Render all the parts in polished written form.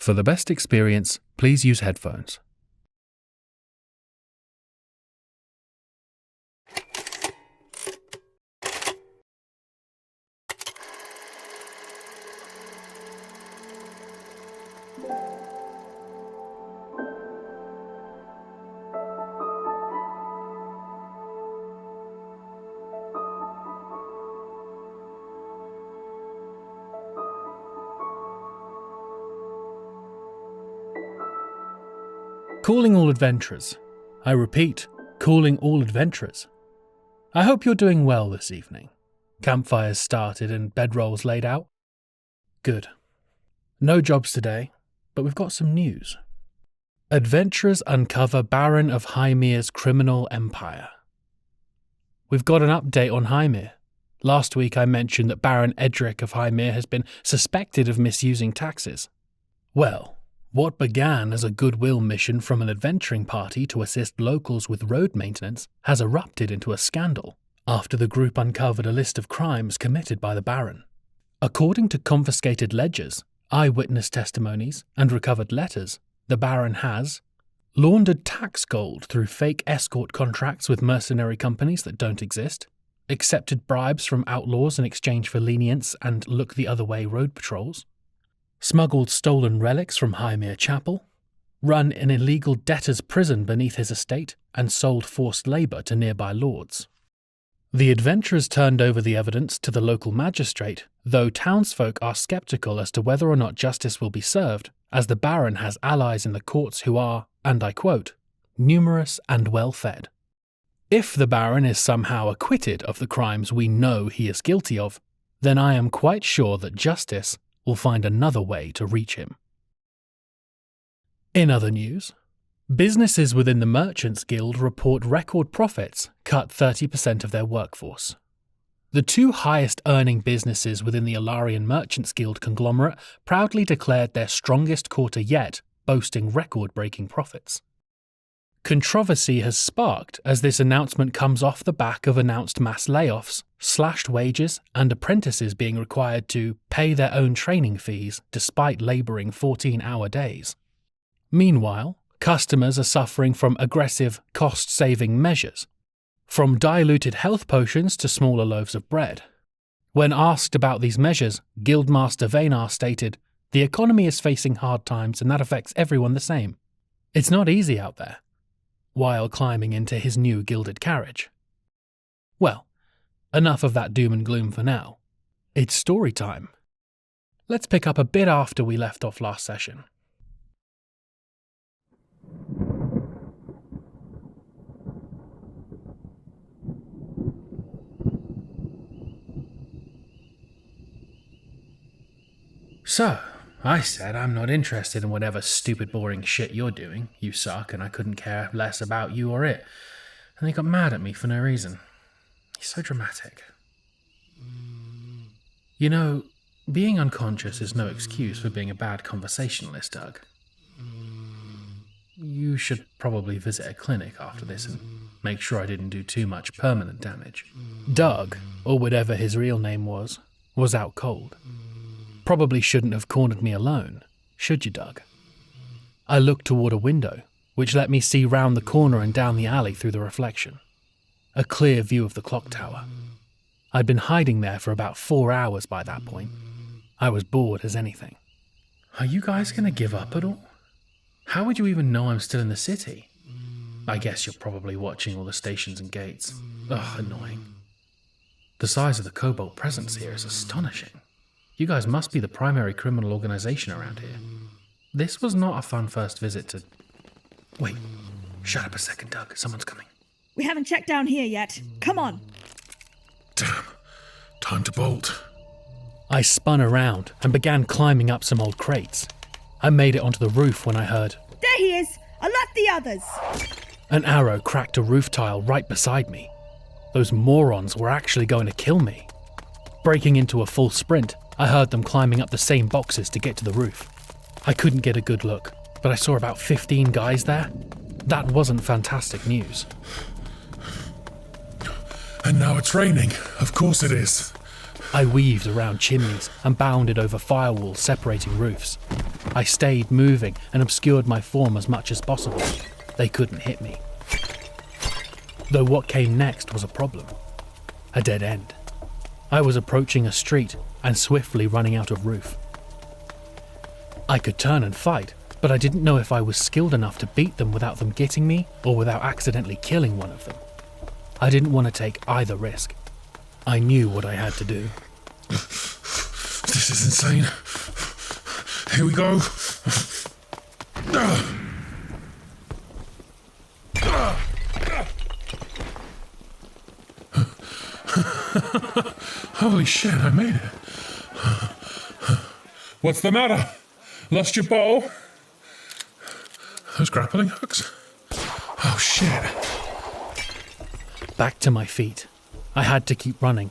For the best experience, please use headphones. Calling all adventurers. I repeat, calling all adventurers. I hope you're doing well this evening. Campfires started and bedrolls laid out. Good. No jobs today, but we've got some news. Adventurers uncover Baron of Hymir's criminal empire. We've got an update on Hymir. Last week I mentioned that Baron Edric of Hymir has been suspected of misusing taxes. Well, what began as a goodwill mission from an adventuring party to assist locals with road maintenance has erupted into a scandal after the group uncovered a list of crimes committed by the Baron. According to confiscated ledgers, eyewitness testimonies, and recovered letters, the Baron has laundered tax gold through fake escort contracts with mercenary companies that don't exist, accepted bribes from outlaws in exchange for lenience and look-the-other-way road patrols, smuggled stolen relics from Hymir Chapel, run an illegal debtor's prison beneath his estate, and sold forced labour to nearby lords. The adventurers turned over the evidence to the local magistrate, though townsfolk are sceptical as to whether or not justice will be served, as the Baron has allies in the courts who are, and I quote, numerous and well-fed. If the Baron is somehow acquitted of the crimes we know he is guilty of, then I am quite sure that justice will find another way to reach him. In other news, businesses within the Merchants Guild report record profits cut 30% of their workforce. The two highest-earning businesses within the Alarian Merchants Guild conglomerate proudly declared their strongest quarter yet, boasting record-breaking profits. Controversy has sparked as this announcement comes off the back of announced mass layoffs, slashed wages, and apprentices being required to pay their own training fees despite labouring 14-hour days. Meanwhile, customers are suffering from aggressive cost-saving measures, from diluted health potions to smaller loaves of bread. When asked about these measures, Guildmaster Vaynar stated, "The economy is facing hard times and that affects everyone the same. It's not easy out there," while climbing into his new gilded carriage. Well, enough of that doom and gloom for now. It's story time. Let's pick up a bit after we left off last session. So, I said I'm not interested in whatever stupid boring shit you're doing. You suck and I couldn't care less about you or it. And they got mad at me for no reason. He's so dramatic. You know, being unconscious is no excuse for being a bad conversationalist, Doug. You should probably visit a clinic after this and make sure I didn't do too much permanent damage. Doug, or whatever his real name was out cold. Probably shouldn't have cornered me alone, should you, Doug? I looked toward a window, which let me see round the corner and down the alley through the reflection. A clear view of the clock tower. I'd been hiding there for about 4 hours by that point. I was bored as anything. Are you guys going to give up at all? How would you even know I'm still in the city? I guess you're probably watching all the stations and gates. Ugh, annoying. The size of the Cobalt presence here is astonishing. You guys must be the primary criminal organization around here. This was not a fun first visit to... Wait, shut up a second, Doug. Someone's coming. We haven't checked down here yet. Come on. Damn. Time to bolt. I spun around and began climbing up some old crates. I made it onto the roof when I heard... There he is! Alert the others! An arrow cracked a roof tile right beside me. Those morons were actually going to kill me. Breaking into a full sprint, I heard them climbing up the same boxes to get to the roof. I couldn't get a good look, but I saw about 15 guys there. That wasn't fantastic news. And now it's raining. Of course it is. I weaved around chimneys and bounded over firewalls separating roofs. I stayed moving and obscured my form as much as possible. They couldn't hit me. Though what came next was a problem. A dead end. I was approaching a street and swiftly running out of roof. I could turn and fight, but I didn't know if I was skilled enough to beat them without them getting me or without accidentally killing one of them. I didn't want to take either risk. I knew what I had to do. This is insane. Here we go. Holy shit, I made it. What's the matter? Lost your bow? Those grappling hooks? Oh shit. Back to my feet. I had to keep running.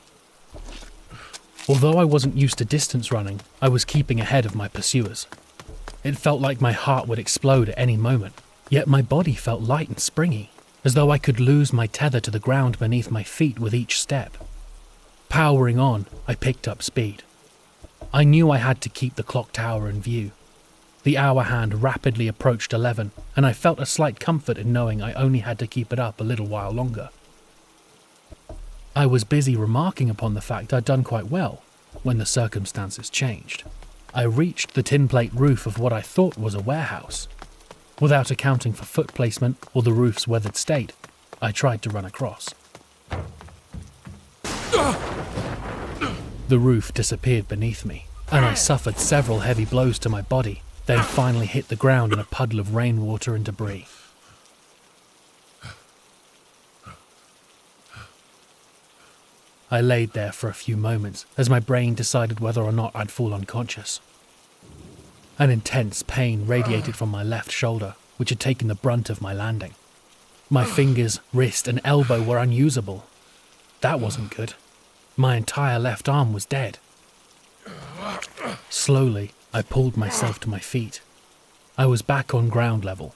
Although I wasn't used to distance running, I was keeping ahead of my pursuers. It felt like my heart would explode at any moment, yet my body felt light and springy, as though I could lose my tether to the ground beneath my feet with each step. Powering on, I picked up speed. I knew I had to keep the clock tower in view. The hour hand rapidly approached 11, and I felt a slight comfort in knowing I only had to keep it up a little while longer. I was busy remarking upon the fact I'd done quite well, when the circumstances changed. I reached the tin plate roof of what I thought was a warehouse. Without accounting for foot placement or the roof's weathered state, I tried to run across. The roof disappeared beneath me, and I suffered several heavy blows to my body, then finally hit the ground in a puddle of rainwater and debris. I laid there for a few moments as my brain decided whether or not I'd fall unconscious. An intense pain radiated from my left shoulder, which had taken the brunt of my landing. My fingers, wrist, and elbow were unusable. That wasn't good. My entire left arm was dead. Slowly, I pulled myself to my feet. I was back on ground level.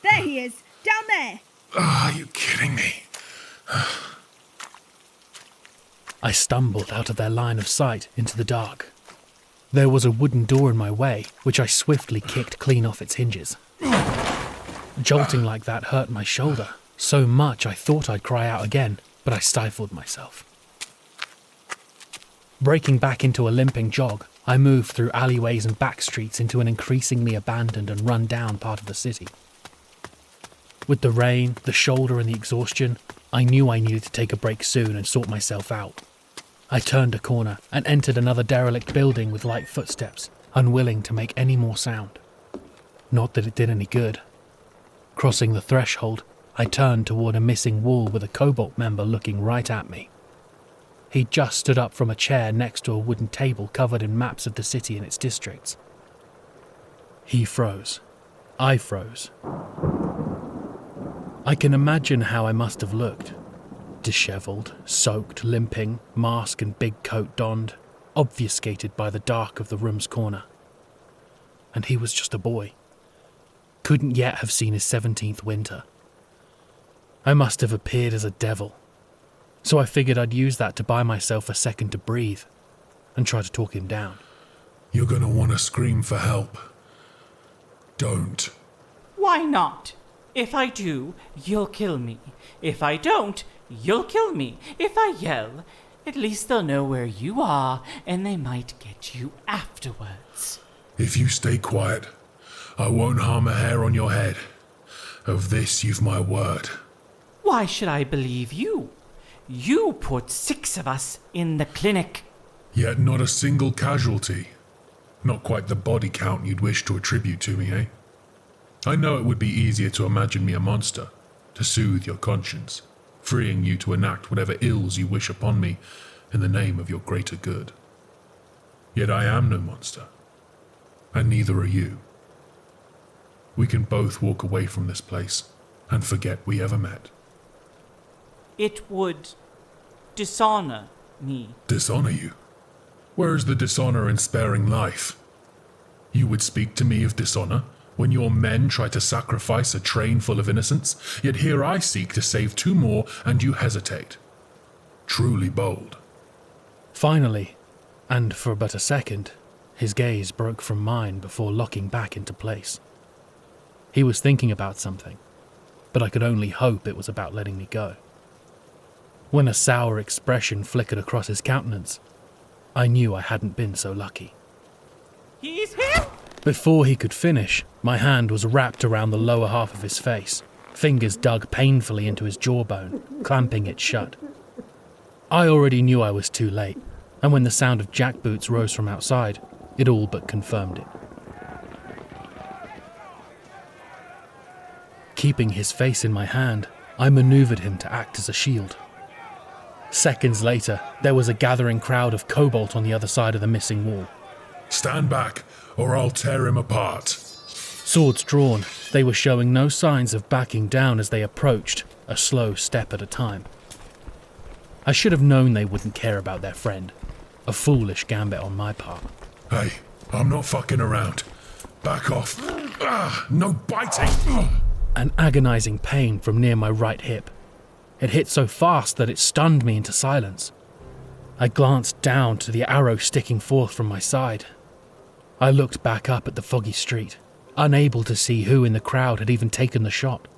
There he is, down there. Are you kidding me? I stumbled out of their line of sight into the dark. There was a wooden door in my way, which I swiftly kicked clean off its hinges. Jolting like that hurt my shoulder, so much I thought I'd cry out again, but I stifled myself. Breaking back into a limping jog, I moved through alleyways and back streets into an increasingly abandoned and run-down part of the city. With the rain, the shoulder, and the exhaustion, I knew I needed to take a break soon and sort myself out. I turned a corner and entered another derelict building with light footsteps, unwilling to make any more sound. Not that it did any good. Crossing the threshold, I turned toward a missing wall with a Cobalt member looking right at me. He'd just stood up from a chair next to a wooden table covered in maps of the city and its districts. He froze. I froze. I can imagine how I must have looked. Dishevelled, soaked, limping, mask and big coat donned, obfuscated by the dark of the room's corner. And he was just a boy. Couldn't yet have seen his 17th winter. I must have appeared as a devil. So I figured I'd use that to buy myself a second to breathe and try to talk him down. You're gonna want to scream for help. Don't. Why not? If I do, you'll kill me. If I don't, you'll kill me. If I yell, at least they'll know where you are, and they might get you afterwards. If you stay quiet, I won't harm a hair on your head. Of this you've my word. Why should I believe you? You put 6 of us in the clinic. Yet not a single casualty. Not quite the body count you'd wish to attribute to me, eh? I know it would be easier to imagine me a monster, to soothe your conscience, freeing you to enact whatever ills you wish upon me in the name of your greater good. Yet I am no monster, and neither are you. We can both walk away from this place and forget we ever met. It would dishonor me. Dishonor you? Where is the dishonor in sparing life? You would speak to me of dishonor when your men try to sacrifice a train full of innocents, yet here I seek to save 2 more and you hesitate. Truly bold. Finally, and for but a second, His gaze broke from mine before locking back into place. He was thinking about something, but I could only hope it was about letting me go. When a sour expression flickered across his countenance, I knew I hadn't been so lucky. He's here! Before he could finish, my hand was wrapped around the lower half of his face, fingers dug painfully into his jawbone, clamping it shut. I already knew I was too late, and when the sound of jackboots rose from outside, it all but confirmed it. Keeping his face in my hand, I maneuvered him to act as a shield. Seconds later, there was a gathering crowd of Cobalt on the other side of the missing wall. Stand back, or I'll tear him apart. Swords drawn, they were showing no signs of backing down as they approached, a slow step at a time. I should have known they wouldn't care about their friend. A foolish gambit on my part. Hey, I'm not fucking around. Back off. No biting. An agonizing pain from near my right hip. It hit so fast that it stunned me into silence. I glanced down to the arrow sticking forth from my side. I looked back up at the foggy street, unable to see who in the crowd had even taken the shot.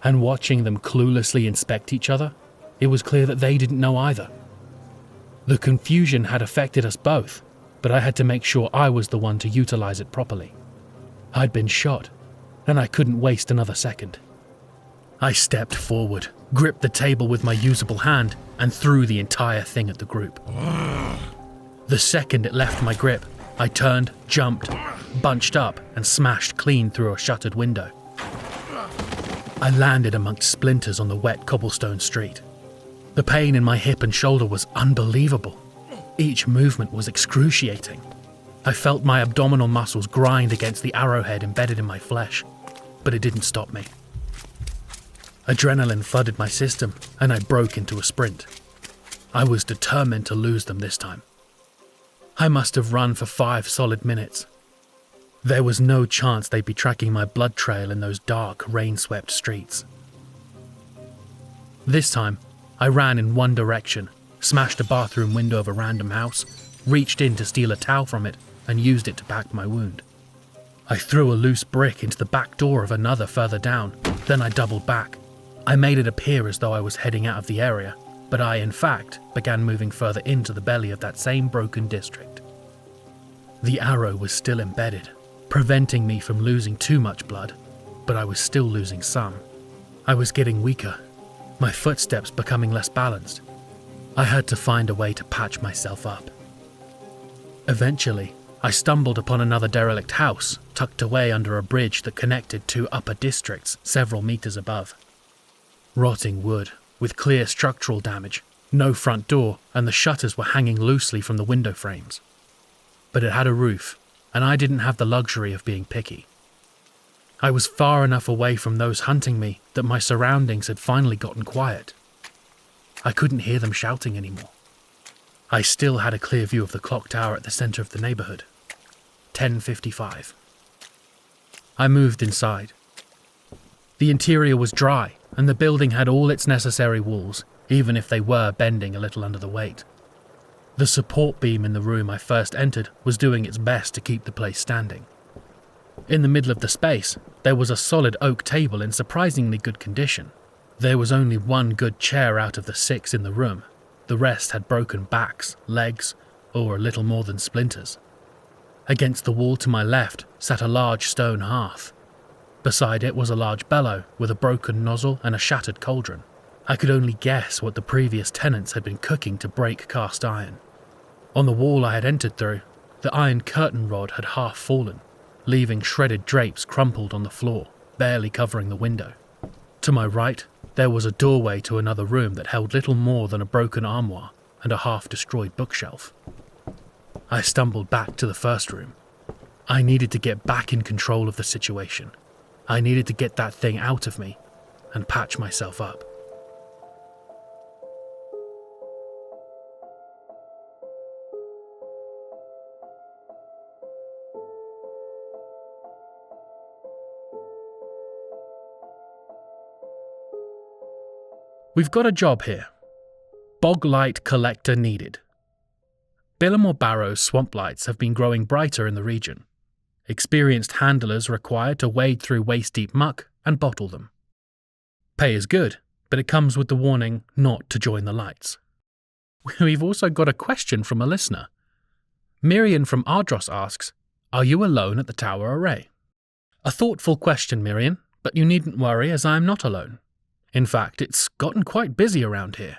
And watching them cluelessly inspect each other, it was clear that they didn't know either. The confusion had affected us both, but I had to make sure I was the one to utilize it properly. I'd been shot, and I couldn't waste another second. I stepped forward, gripped the table with my usable hand, and threw the entire thing at the group. The second it left my grip, I turned, jumped, bunched up, and smashed clean through a shuttered window. I landed amongst splinters on the wet cobblestone street. The pain in my hip and shoulder was unbelievable. Each movement was excruciating. I felt my abdominal muscles grind against the arrowhead embedded in my flesh, but it didn't stop me. Adrenaline flooded my system, and I broke into a sprint. I was determined to lose them this time. I must have run for 5 solid minutes. There was no chance they'd be tracking my blood trail in those dark, rain-swept streets. This time, I ran in one direction, smashed a bathroom window of a random house, reached in to steal a towel from it, and used it to pack my wound. I threw a loose brick into the back door of another further down, then I doubled back. I made it appear as though I was heading out of the area, but I, in fact, began moving further into the belly of that same broken district. The arrow was still embedded, preventing me from losing too much blood, but I was still losing some. I was getting weaker, my footsteps becoming less balanced. I had to find a way to patch myself up. Eventually, I stumbled upon another derelict house tucked away under a bridge that connected 2 upper districts several meters above. Rotting wood, with clear structural damage, no front door, and the shutters were hanging loosely from the window frames. But it had a roof, and I didn't have the luxury of being picky. I was far enough away from those hunting me that my surroundings had finally gotten quiet. I couldn't hear them shouting anymore. I still had a clear view of the clock tower at the center of the neighborhood. 10:55. I moved inside. The interior was dry, and the building had all its necessary walls, even if they were bending a little under the weight. The support beam in the room I first entered was doing its best to keep the place standing. In the middle of the space, there was a solid oak table in surprisingly good condition. There was only one good chair out of the 6 in the room. The rest had broken backs, legs, or a little more than splinters. Against the wall to my left sat a large stone hearth. Beside it was a large bellow with a broken nozzle and a shattered cauldron. I could only guess what the previous tenants had been cooking to break cast iron. On the wall I had entered through, the iron curtain rod had half fallen, leaving shredded drapes crumpled on the floor, barely covering the window. To my right, there was a doorway to another room that held little more than a broken armoire and a half-destroyed bookshelf. I stumbled back to the first room. I needed to get back in control of the situation. I needed to get that thing out of me and patch myself up. We've got a job here. Bog light collector needed. Billimore Barrow's swamp lights have been growing brighter in the region. Experienced handlers required to wade through waist-deep muck and bottle them. Pay is good, but it comes with the warning not to join the lights. We've also got a question from a listener. Miriam from Ardros asks, "Are you alone at the Tower Array?" A thoughtful question, Miriam, but you needn't worry as I am not alone. In fact, it's gotten quite busy around here.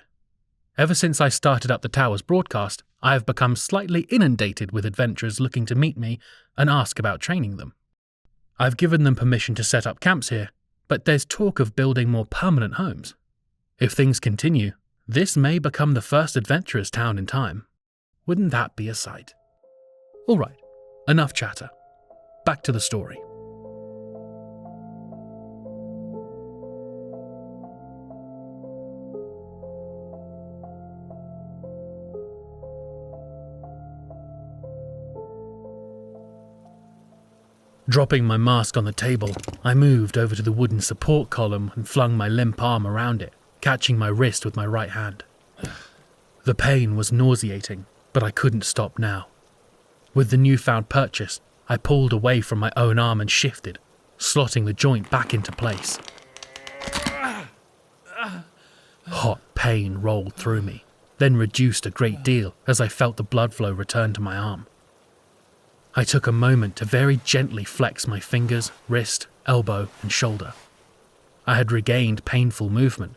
Ever since I started up the Tower's broadcast, I have become slightly inundated with adventurers looking to meet me and ask about training them. I've given them permission to set up camps here, but there's talk of building more permanent homes. If things continue, this may become the first adventurers' town in time. Wouldn't that be a sight? All right, enough chatter. Back to the story. Dropping my mask on the table, I moved over to the wooden support column and flung my limp arm around it, catching my wrist with my right hand. The pain was nauseating, but I couldn't stop now. With the newfound purchase, I pulled away from my own arm and shifted, slotting the joint back into place. Hot pain rolled through me, then reduced a great deal as I felt the blood flow return to my arm. I took a moment to very gently flex my fingers, wrist, elbow, and shoulder. I had regained painful movement,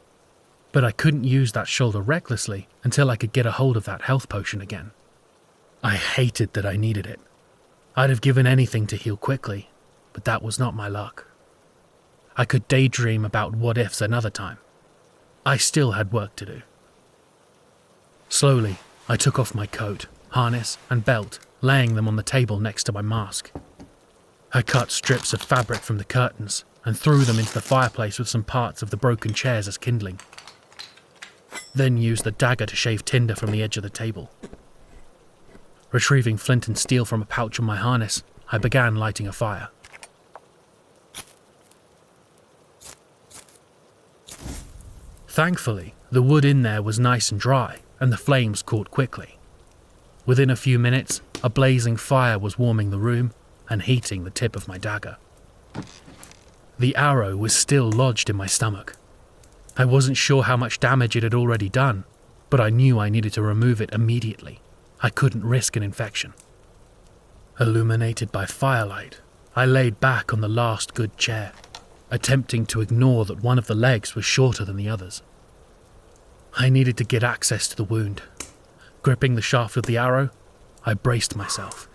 but I couldn't use that shoulder recklessly until I could get a hold of that health potion again. I hated that I needed it. I'd have given anything to heal quickly, but that was not my luck. I could daydream about what-ifs another time. I still had work to do. Slowly, I took off my coat, harness, and belt, laying them on the table next to my mask. I cut strips of fabric from the curtains and threw them into the fireplace with some parts of the broken chairs as kindling. Then used the dagger to shave tinder from the edge of the table. Retrieving flint and steel from a pouch on my harness, I began lighting a fire. Thankfully, the wood in there was nice and dry, and the flames caught quickly. Within a few minutes, a blazing fire was warming the room and heating the tip of my dagger. The arrow was still lodged in my stomach. I wasn't sure how much damage it had already done, but I knew I needed to remove it immediately. I couldn't risk an infection. Illuminated by firelight, I laid back on the last good chair, attempting to ignore that one of the legs was shorter than the others. I needed to get access to the wound. Gripping the shaft of the arrow, I braced myself.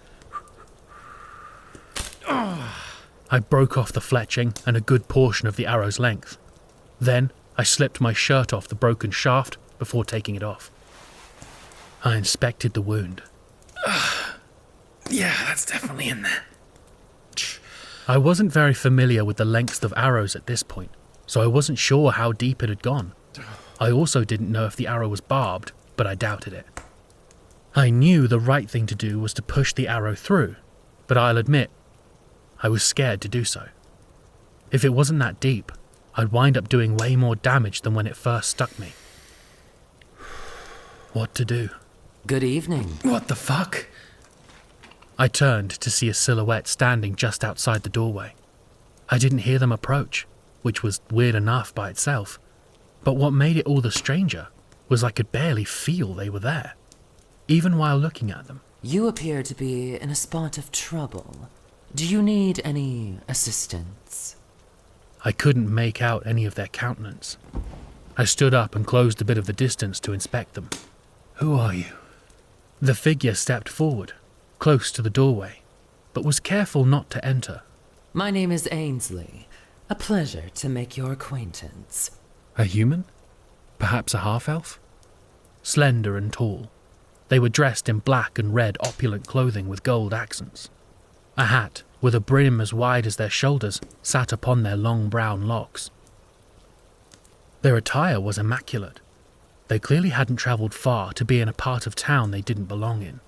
I broke off the fletching and a good portion of the arrow's length. Then I slipped my shirt off the broken shaft before taking it off. I inspected the wound. Yeah, that's definitely in there. I wasn't very familiar with the lengths of arrows at this point, so I wasn't sure how deep it had gone. I also didn't know if the arrow was barbed, but I doubted it. I knew the right thing to do was to push the arrow through, but I'll admit, I was scared to do so. If it wasn't that deep, I'd wind up doing way more damage than when it first stuck me. What to do? Good evening. What the fuck? I turned to see a silhouette standing just outside the doorway. I didn't hear them approach, which was weird enough by itself, but what made it all the stranger was I could barely feel they were there, even while looking at them. You appear to be in a spot of trouble. Do you need any assistance? I couldn't make out any of their countenance. I stood up and closed a bit of the distance to inspect them. Who are you? The figure stepped forward, close to the doorway, but was careful not to enter. My name is Ainsley. A pleasure to make your acquaintance. A human? Perhaps a half-elf? Slender and tall. They were dressed in black and red opulent clothing with gold accents. A hat, with a brim as wide as their shoulders, sat upon their long brown locks. Their attire was immaculate. They clearly hadn't travelled far to be in a part of town they didn't belong in.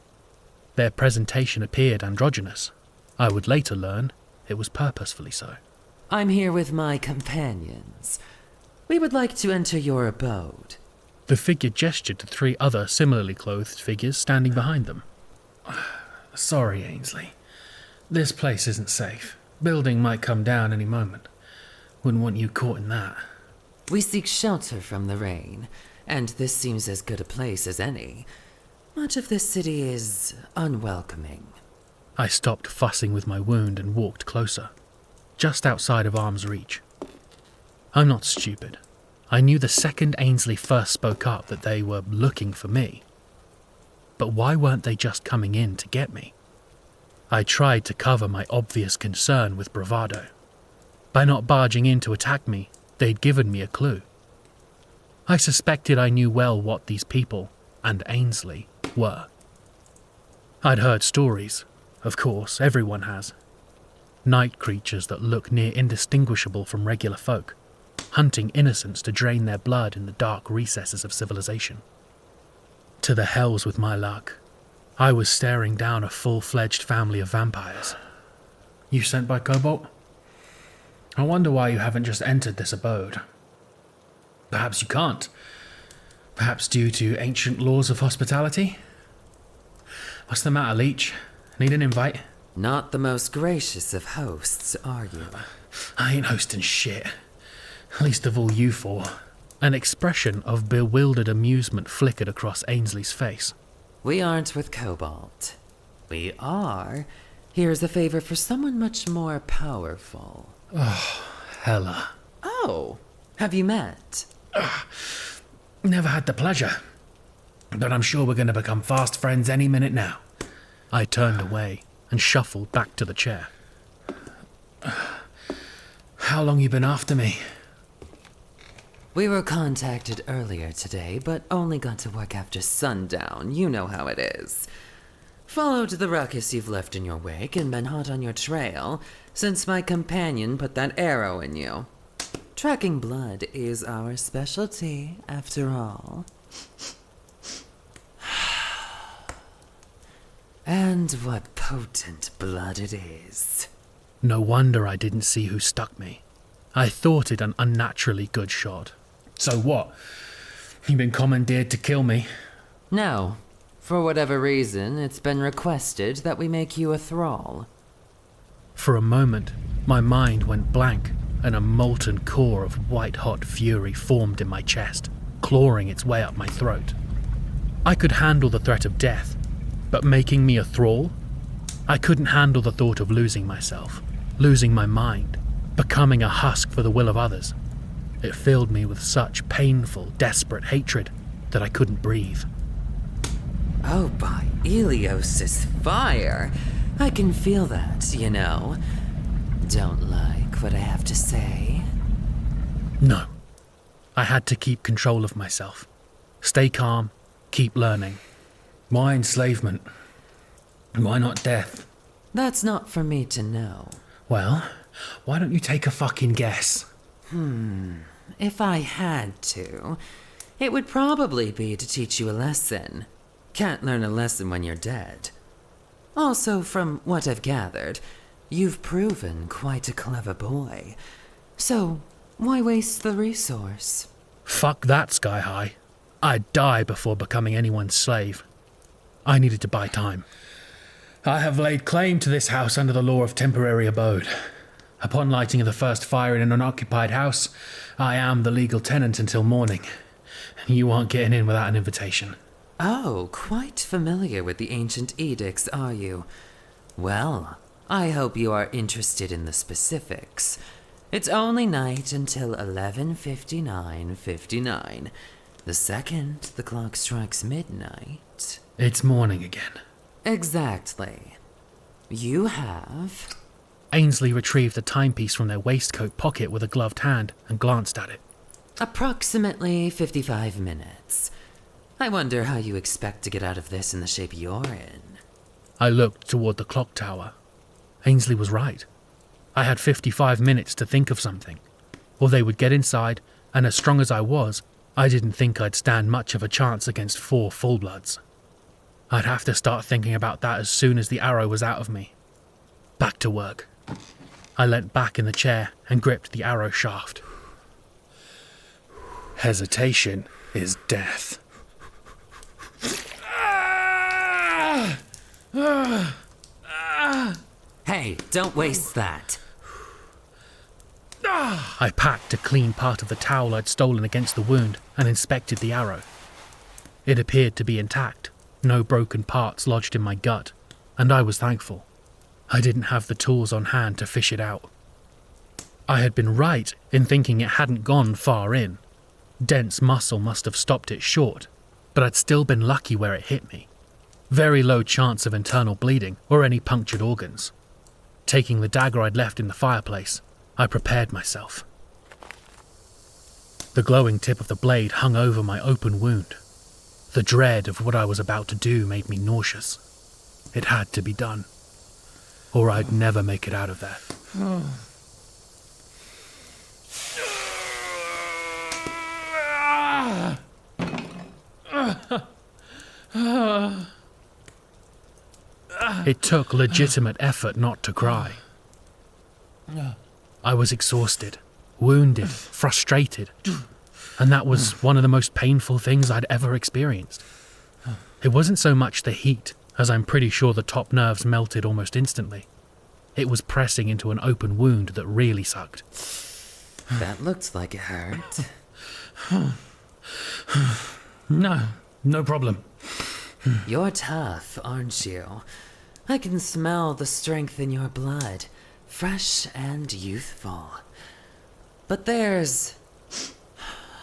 Their presentation appeared androgynous. I would later learn it was purposefully so. I'm here with my companions. We would like to enter your abode. The figure gestured to 3 other similarly clothed figures standing behind them. Sorry, Ainsley. This place isn't safe. Building might come down any moment. Wouldn't want you caught in that. We seek shelter from the rain, and this seems as good a place as any. Much of this city is unwelcoming. I stopped fussing with my wound and walked closer, just outside of arm's reach. I'm not stupid. I knew the second Ainsley first spoke up that they were looking for me. But why weren't they just coming in to get me? I tried to cover my obvious concern with bravado. By not barging in to attack me, they'd given me a clue. I suspected I knew well what these people, and Ainsley, were. I'd heard stories. Of course, everyone has. Night creatures that look near indistinguishable from regular folk, hunting innocents to drain their blood in the dark recesses of civilization. To the hells with my luck. I was staring down a full-fledged family of vampires. You sent by Cobalt? I wonder why you haven't just entered this abode. Perhaps you can't. Perhaps due to ancient laws of hospitality? What's the matter, Leech? Need an invite? Not the most gracious of hosts, are you? I ain't hosting shit. Least of all you four. An expression of bewildered amusement flickered across Ainsley's face. We aren't with Cobalt. We are. Here's a favor for someone much more powerful. Oh, hella. Oh, have you met? Never had the pleasure. But I'm sure we're going to become fast friends any minute now. I turned away and shuffled back to the chair. How long you been after me? We were contacted earlier today, but only got to work after sundown. You know how it is. Followed the ruckus you've left in your wake and been hot on your trail since my companion put that arrow in you. Tracking blood is our specialty, after all. And what potent blood it is. No wonder I didn't see who stuck me. I thought it an unnaturally good shot. So what? You been commandeered to kill me? No. For whatever reason, it's been requested that we make you a thrall. For a moment, my mind went blank, and a molten core of white-hot fury formed in my chest, clawing its way up my throat. I could handle the threat of death, but making me a thrall? I couldn't handle the thought of losing myself, losing my mind, becoming a husk for the will of others. It filled me with such painful, desperate hatred that I couldn't breathe. Oh, by Elios's fire! I can feel that, you know. Don't like what I have to say? No. I had to keep control of myself. Stay calm, keep learning. Why enslavement? Why not death? That's not for me to know. Well, why don't you take a fucking guess? If I had to, it would probably be to teach you a lesson. Can't learn a lesson when you're dead. Also, from what I've gathered, you've proven quite a clever boy. So, why waste the resource? Fuck that, Sky High. I'd die before becoming anyone's slave. I needed to buy time. I have laid claim to this house under the law of temporary abode. Upon lighting of the first fire in an unoccupied house, I am the legal tenant until morning. You aren't getting in without an invitation. Oh, quite familiar with the ancient edicts, are you? Well, I hope you are interested in the specifics. It's only night until 11:59:59. The second the clock strikes midnight... It's morning again. Exactly. You have... Ainsley retrieved a timepiece from their waistcoat pocket with a gloved hand and glanced at it. approximately 55 minutes. I wonder how you expect to get out of this in the shape you're in. I looked toward the clock tower. Ainsley was right. I had 55 minutes to think of something, or they would get inside, and as strong as I was, I didn't think I'd stand much of a chance against 4 full-bloods. I'd have to start thinking about that as soon as the arrow was out of me. Back to work. I leant back in the chair and gripped the arrow shaft. Hesitation is death. Hey, don't waste that. I packed a clean part of the towel I'd stolen against the wound and inspected the arrow. It appeared to be intact, no broken parts lodged in my gut, and I was thankful. I didn't have the tools on hand to fish it out. I had been right in thinking it hadn't gone far in. Dense muscle must have stopped it short, but I'd still been lucky where it hit me. Very low chance of internal bleeding or any punctured organs. Taking the dagger I'd left in the fireplace, I prepared myself. The glowing tip of the blade hung over my open wound. The dread of what I was about to do made me nauseous. It had to be done, or I'd never make it out of there. It took legitimate effort not to cry. I was exhausted, wounded, frustrated, and that was one of the most painful things I'd ever experienced. It wasn't so much the heat, as I'm pretty sure the top nerves melted almost instantly. It was pressing into an open wound that really sucked. That looked like it hurt. No problem. You're tough, aren't you? I can smell the strength in your blood, fresh and youthful. But there's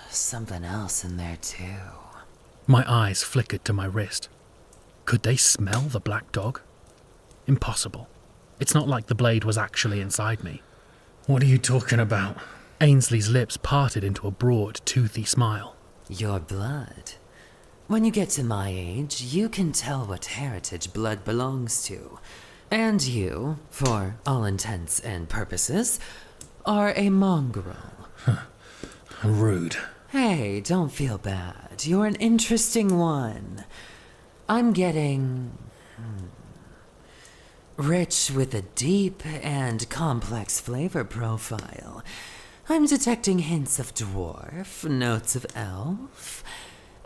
something else in there too. My eyes flickered to my wrist. Could they smell the black dog? Impossible. It's not like the blade was actually inside me. What are you talking about? Ainsley's lips parted into a broad, toothy smile. Your blood. When you get to my age, you can tell what heritage blood belongs to. And you, for all intents and purposes, are a mongrel. Rude. Hey, don't feel bad. You're an interesting one. I'm getting rich with a deep and complex flavor profile. I'm detecting hints of dwarf, notes of elf,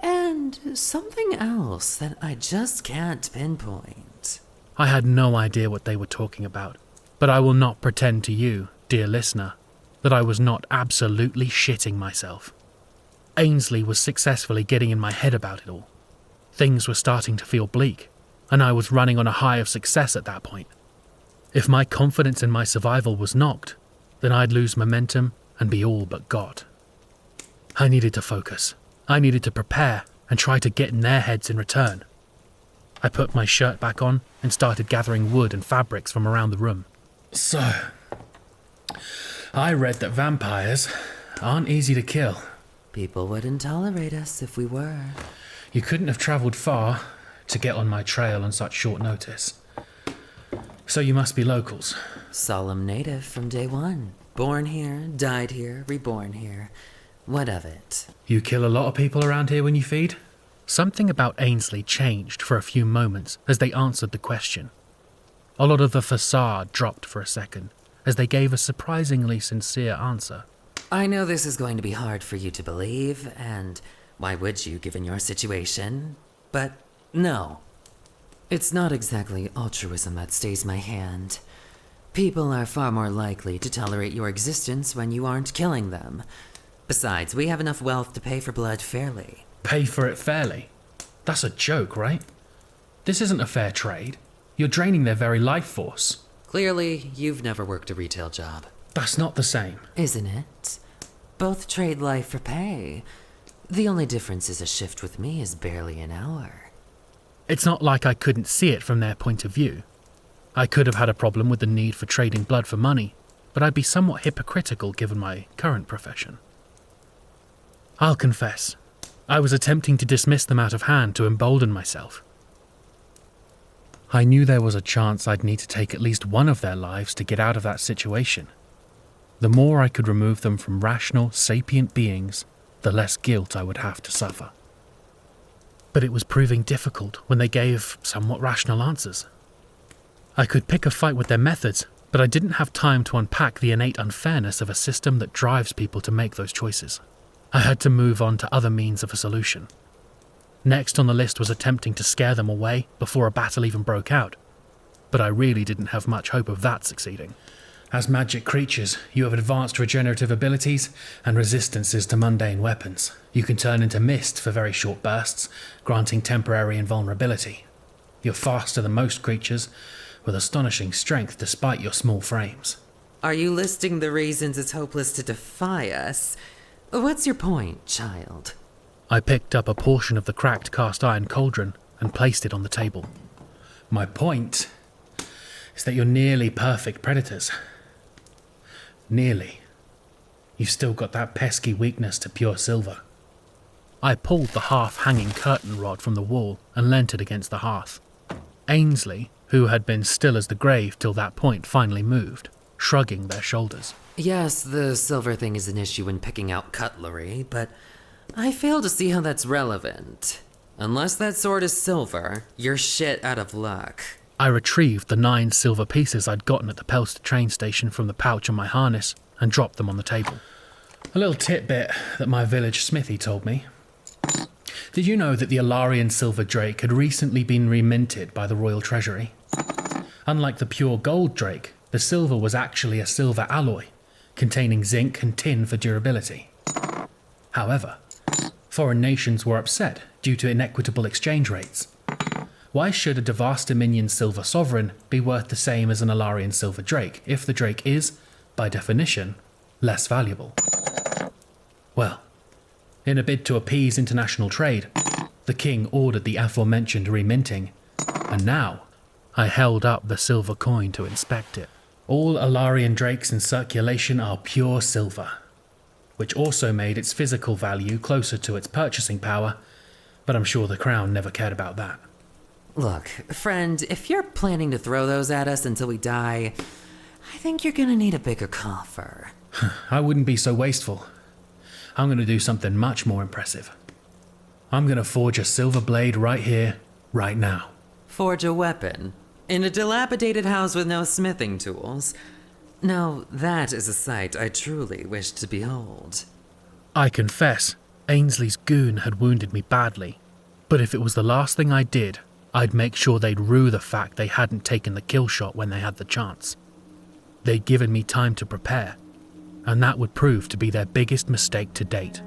and something else that I just can't pinpoint. I had no idea what they were talking about, but I will not pretend to you, dear listener, that I was not absolutely shitting myself. Ainsley was successfully getting in my head about it all. Things were starting to feel bleak, and I was running on a high of success at that point. If my confidence in my survival was knocked, then I'd lose momentum and be all but got. I needed to focus. I needed to prepare and try to get in their heads in return. I put my shirt back on and started gathering wood and fabrics from around the room. So, I read that vampires aren't easy to kill. People wouldn't tolerate us if we were. You couldn't have travelled far to get on my trail on such short notice. So you must be locals. Solemn native from day one. Born here, died here, reborn here. What of it? You kill a lot of people around here when you feed? Something about Ainsley changed for a few moments as they answered the question. A lot of the facade dropped for a second as they gave a surprisingly sincere answer. I know this is going to be hard for you to believe, and why would you given your situation? But no. It's not exactly altruism that stays my hand. People are far more likely to tolerate your existence when you aren't killing them. Besides, we have enough wealth to pay for blood fairly. Pay for it fairly? That's a joke, right? This isn't a fair trade. You're draining their very life force. Clearly, you've never worked a retail job. That's not the same. Isn't it? Both trade life for pay. The only difference is a shift with me is barely an hour. It's not like I couldn't see it from their point of view. I could have had a problem with the need for trading blood for money, but I'd be somewhat hypocritical given my current profession. I'll confess, I was attempting to dismiss them out of hand to embolden myself. I knew there was a chance I'd need to take at least one of their lives to get out of that situation. The more I could remove them from rational, sapient beings, the less guilt I would have to suffer. But it was proving difficult when they gave somewhat rational answers. I could pick a fight with their methods, but I didn't have time to unpack the innate unfairness of a system that drives people to make those choices. I had to move on to other means of a solution. Next on the list was attempting to scare them away before a battle even broke out, but I really didn't have much hope of that succeeding. As magic creatures, you have advanced regenerative abilities and resistances to mundane weapons. You can turn into mist for very short bursts, granting temporary invulnerability. You're faster than most creatures, with astonishing strength despite your small frames. Are you listing the reasons it's hopeless to defy us? What's your point, child? I picked up a portion of the cracked cast iron cauldron and placed it on the table. My point is that you're nearly perfect predators. Nearly. You've still got that pesky weakness to pure silver. I pulled the half-hanging curtain rod from the wall and leant it against the hearth. Ainsley, who had been still as the grave till that point, finally moved, shrugging their shoulders. Yes, the silver thing is an issue in picking out cutlery, but I fail to see how that's relevant. Unless that sword is silver, you're shit out of luck. I retrieved the 9 silver pieces I'd gotten at the Pelster train station from the pouch on my harness and dropped them on the table. A little tidbit that my village smithy told me. Did you know that the Alarian silver drake had recently been reminted by the Royal Treasury? Unlike the pure gold drake, the silver was actually a silver alloy, containing zinc and tin for durability. However, foreign nations were upset due to inequitable exchange rates. Why should a Devasta Minion silver sovereign be worth the same as an Alarian silver drake if the drake is, by definition, less valuable? Well, in a bid to appease international trade, the king ordered the aforementioned reminting, and now I held up the silver coin to inspect it. All Alarian drakes in circulation are pure silver, which also made its physical value closer to its purchasing power, but I'm sure the crown never cared about that. Look, friend, if you're planning to throw those at us until we die, I think you're gonna need a bigger coffer. I wouldn't be so wasteful. I'm going to do something much more impressive. I'm going to forge a silver blade right here, right now. Forge a weapon? In a dilapidated house with no smithing tools? Now, that is a sight I truly wish to behold. I confess, Ainsley's goon had wounded me badly, but if it was the last thing I did, I'd make sure they'd rue the fact they hadn't taken the kill shot when they had the chance. They'd given me time to prepare, and that would prove to be their biggest mistake to date.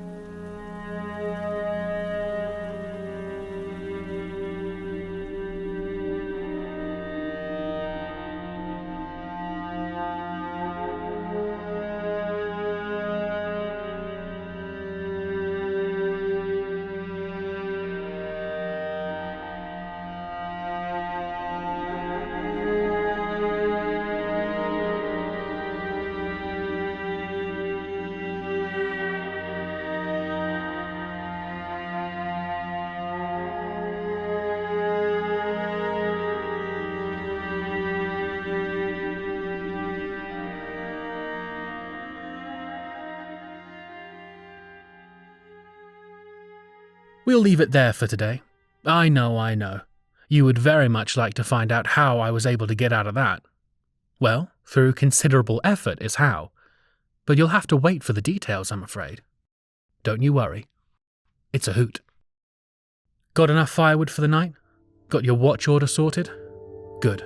We'll leave it there for today. I know. You would very much like to find out how I was able to get out of that. Well, through considerable effort is how. But you'll have to wait for the details, I'm afraid. Don't you worry. It's a hoot. Got enough firewood for the night? Got your watch order sorted? Good.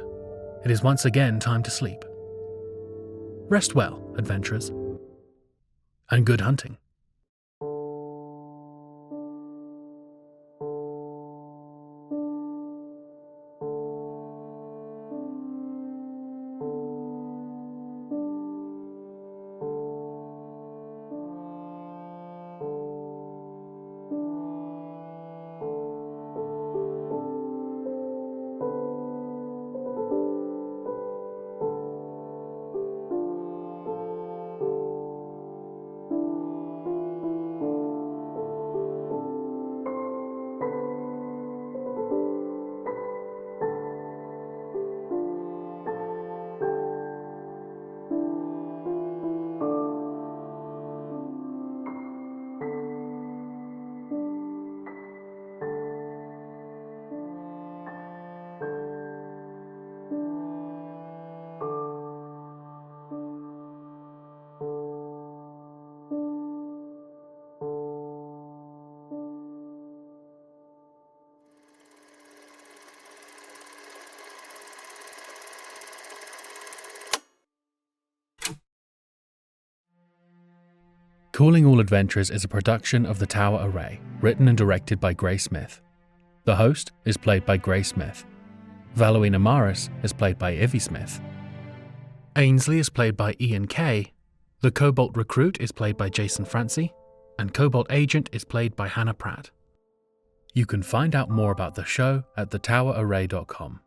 It is once again time to sleep. Rest well, adventurers. And good hunting. Calling All Adventures is a production of the Tower Array, written and directed by Gray Smith. The host is played by Gray Smith. Valuina Maris is played by Ivy Smith. Ainsley is played by Ian Kay. The Cobalt Recruit is played by Jason Francie. And Cobalt Agent is played by Hannah Pratt. You can find out more about the show at thetowerarray.com.